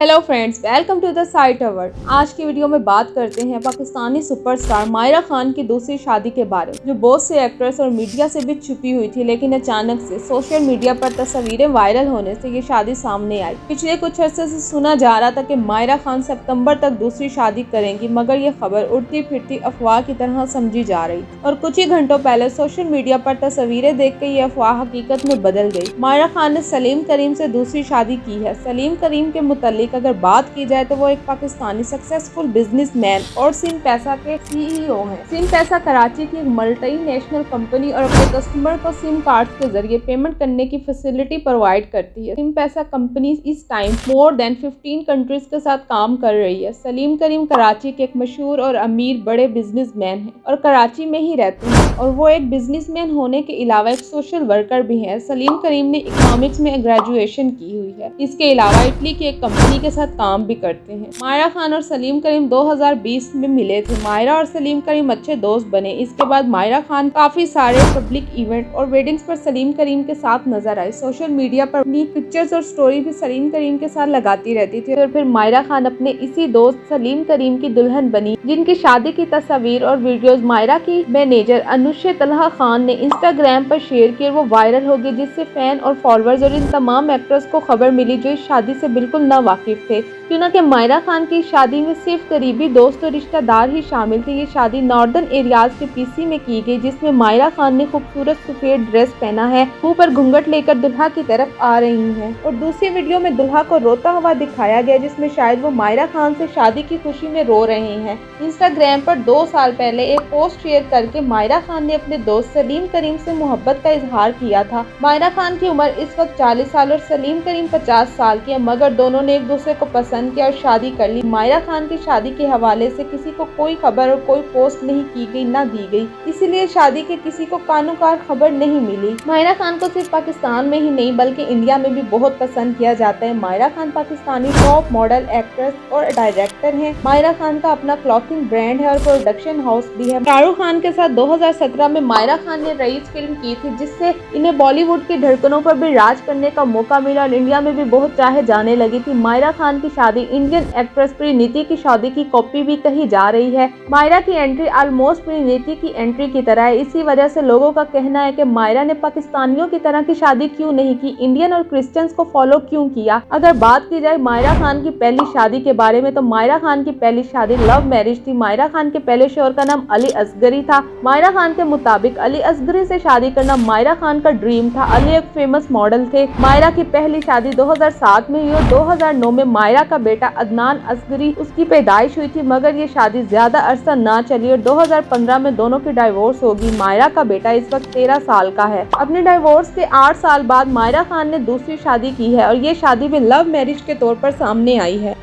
Hello friends, welcome to the site our. आज की video में बात करते हैं पाकिस्तानी सुपरस्टार मायरा खान की दूसरी शादी के बारे में, जो बहुत से एक्ट्रेस और मीडिया से भी छुपी हुई थी, लेकिन अचानक से सोशल मीडिया पर तस्वीरें वायरल होने से ये शादी सामने आई। पिछले कुछ अरसे से सुना जा रहा था कि मायरा खान सितंबर तक दूसरी शादी करेंगी, मगर ये खबर उड़ती फिरती अफवाह की तरह समझी जा रही और कुछ ही घंटों पहले सोशल मीडिया पर तस्वीरें देख के ये अफवाह हकीकत में बदल गई। मायरा खान ने सलीम करीम से दूसरी शादी की है। सलीम करीम के मुतालिक अगर बात की जाए तो वो एक पाकिस्तानी सक्सेसफुल बिजनेसमैन और सिम पैसा के सीईओ हैं। सिम पैसा कराची की एक मल्टीनेशनल कंपनी और अपने कस्टमर को सिम कार्ड के जरिए पेमेंट करने की फैसिलिटी प्रोवाइड करती है। सिम पैसा कंपनी इस टाइम मोर देन 15 कंट्रीज के साथ काम कर रही है। सलीम करीम कराची के एक मशहूर और अमीर बड़े बिजनेसमैन हैं और कराची में ही रहते हैं, और वो एक बिजनेसमैन होने के अलावा एक सोशल वर्कर भी है। सलीम करीम ने इकोनॉमिक्स में ग्रेजुएशन की हुई है। इसके अलावा इटली की एक कंपनी के साथ काम भी करते हैं। मायरा खान और सलीम करीम 2020 में मिले थे। मायरा और सलीम करीम अच्छे दोस्त बने। इसके बाद मायरा खान काफी सारे पब्लिक इवेंट और वेडिंग्स पर सलीम करीम के साथ नजर आई। सोशल मीडिया पर अपनी पिक्चर्स और स्टोरी भी सलीम करीम के साथ लगाती रहती थी, और फिर मायरा खान अपने इसी दोस्त सलीम करीम की दुल्हन बनी, जिनकी शादी की तस्वीर और वीडियोस मायरा की मैनेजर अनुशे तलहा खान ने इंस्टाग्राम पर शेयर की और वो वायरल हो गई, जिससे फैन और फॉलोअर्स और इन तमाम एक्टर्स को खबर मिली जो इस शादी से बिल्कुल न वाकिफ थे। क्योंकि मायरा खान की शादी में सिर्फ करीबी दोस्त और रिश्तेदार ही शामिल थे। ये शादी नॉर्दर्न एरियाज के पीसी में की गई, जिसमें मायरा खान ने खूबसूरत सफेद ड्रेस पहना है, मुंह पर घूंघट लेकर दुल्हा की तरफ आ रही हैं, और दूसरी वीडियो में दुल्हा को रोता हुआ दिखाया गया, जिसमें शायद वो मायरा खान से शादी की खुशी में रो रहे हैं। इंस्टाग्राम पर 2 साल पहले एक पोस्ट शेयर करके मायरा खान ने अपने दोस्त सलीम करीम से मोहब्बत का इजहार किया था। मायरा खान की उम्र इस वक्त 40 साल और सलीम करीम 50 साल की है, मगर दोनों ने एक दूसरे को पसंद किया और शादी कर ली। मायरा खान की शादी के हवाले से किसी को कोई खबर और कोई पोस्ट नहीं की गई, ना दी गई, इसीलिए शादी के किसी को कानूकार खबर नहीं मिली। मायरा खान को सिर्फ पाकिस्तान में ही नहीं बल्कि इंडिया में भी बहुत पसंद किया जाता है। Mayra Khan Pakistani top model, actress और डायरेक्टर हैं। मायरा खान का अपना क्लॉथिंग ब्रांड है और प्रोडक्शन हाउस भी है। शाहरुख खान के साथ 2017 में मायरा खान ने रईस फिल्म की थी, जिससे इन्हें बॉलीवुड की धड़कनों पर भी राज करने का मौका मिला और इंडिया में भी बहुत चाहे जाने लगी थी। मायरा खान की शादी इंडियन एक्ट्रेस परिणीति की शादी की कॉपी भी कही जा रही है। मायरा की एंट्री ऑलमोस्ट परिणीति की एंट्री की तरह है। इसी वजह से लोगों का कहना है कि मायरा ने पाकिस्तानियों की तरह की शादी क्यों नहीं की, इंडियन और क्रिश्चियंस को फॉलो क्यों किया। अगर बात की जाए मायरा खान की पहली शादी के बारे में, तो मायरा खान की पहली शादी लव मैरिज थी। मायरा खान के पहले शोहर का नाम अली असगरी था। मायरा खान के मुताबिक अली असगरी से शादी करना मायरा खान का ड्रीम था। अली एक फेमस मॉडल थे। मायरा की पहली शादी 2007 में हुई और 2009 में मायरा का बेटा अदनान असगरी उसकी पैदाइश हुई थी, मगर ये शादी ज्यादा अरसा ना चली और 2015 में दोनों की डाइवोर्स होगी। मायरा का बेटा इस वक्त 13 साल का है। अपने डाइवोर्स के 8 साल बाद मायरा खान ने दूसरी शादी की है और ये शादी भी लव मैरिज के तौर पर सामने आई है।